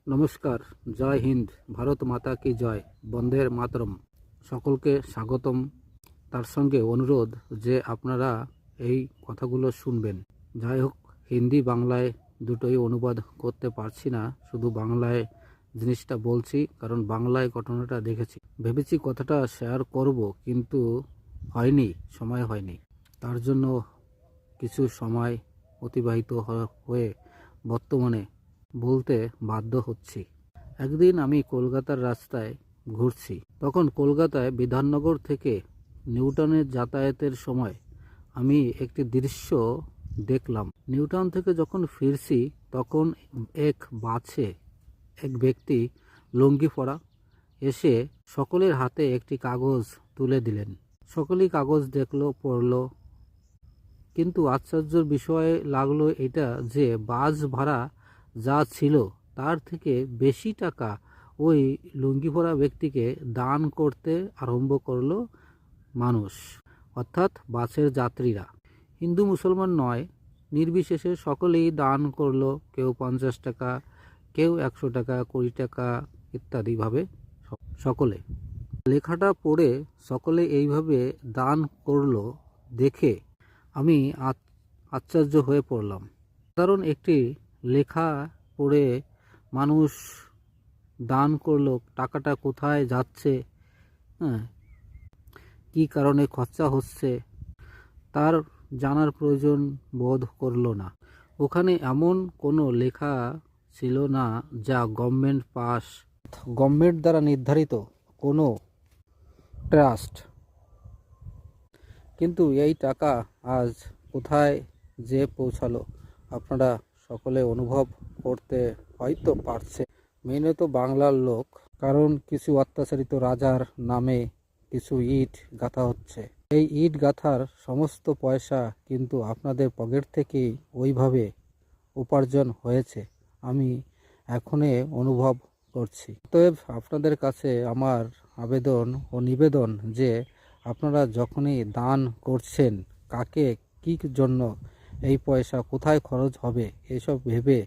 নমস্কার। জয় হিন্দ, ভারত মাতা কি জয়, বন্দের মাতরম। সকলকে স্বাগতম। তার সঙ্গে অনুরোধ যে আপনারা এই কথাগুলো শুনবেন। যাই হোক, হিন্দি বাংলায় দুটোই অনুবাদ করতে পারছি না, শুধু বাংলায় জিনিসটা বলছি, কারণ বাংলায় ঘটনাটা দেখেছি। ভেবেছি কথাটা শেয়ার করব, কিন্তু সময় হয়নি। তার জন্য কিছু সময় অতিবাহিত হয়ে বর্তমানে বলতে বাধ্য হচ্ছি। একদিন আমি কলকাতার রাস্তায় ঘুরছি, তখন কলকাতায় বিধাননগর থেকে নিউটাউনের যাতায়াতের সময় আমি একটি দৃশ্য দেখলাম। নিউটাউন থেকে যখন ফিরছি, তখন এক বাসে এক ব্যক্তি লুঙ্গি পরা এসে সকলের হাতে একটি কাগজ তুলে দিলেন। সকলেই কাগজ দেখলো, পড়লো, কিন্তু আশ্চর্যের বিষয় লাগলো এটা যে বাস ভাড়া যা ছিল তার থেকে বেশি টাকা ওই লুঙ্গি পরা ব্যক্তিকে দান করতে আরম্ভ করলো মানুষ, অর্থাৎ বাসের যাত্রীরা। হিন্দু মুসলমান নয়, নির্বিশেষে সকলেই দান করলো। কেউ 50 টাকা, কেউ 100 টাকা, 20 টাকা ইত্যাদিভাবে সকলে। লেখাটা পড়ে সকলে এইভাবে দান করলো দেখে আমি আশ্চর্য হয়ে পড়লাম। সাধারণ একটি লেখা পড়ে মানুষ দান করলো, টাকাটা কোথায় যাচ্ছে, কি কারণে খরচা হচ্ছে, তার জানার প্রয়োজন বোধ করলো না। ওখানে এমন কোনো লেখা ছিল না যা গভর্নমেন্ট দ্বারা নির্ধারিত কোনো ট্রাস্ট। কিন্তু এই টাকা আজ কোথায় যে পৌঁছালো আপনারা সকলে অনুভব করতে হয়তো পারছে। মেনে তো বাংলার লোক, কারণ কিছু অত্যাচারিত রাজার নামে কিছু ইট গাঁথা হচ্ছে। এই ইট গাঁথার সমস্ত পয়সা কিন্তু আপনাদের পকেট থেকেই ওইভাবে উপার্জন হয়েছে, আমি এখনই অনুভব করছি। অতএব আপনাদের কাছে আমার আবেদন ও নিবেদন যে আপনারা যখনই দান করছেন, কাকে কী জন্য এই পয়সা কোথায় খরচ হবে এসব ভেবে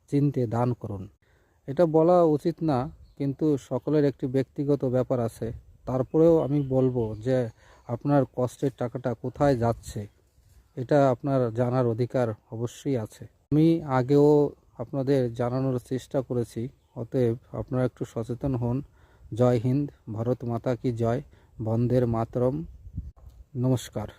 চিন্তে দান করুন। এটা বলা উচিত না, কিন্তু সকলের একটি ব্যক্তিগত ব্যাপার আছে। তারপরেও আমি বলবো যে আপনার কষ্টের টাকাটা কোথায় যাচ্ছে এটা আপনার জানার অধিকার অবশ্যই আছে। আমি আগেও আপনাদের জানানোর চেষ্টা করেছি, অতএব আপনারা একটু সচেতন হন। জয় হিন্দ, ভারত মাতা কি জয়, বন্দের মাতরম। নমস্কার।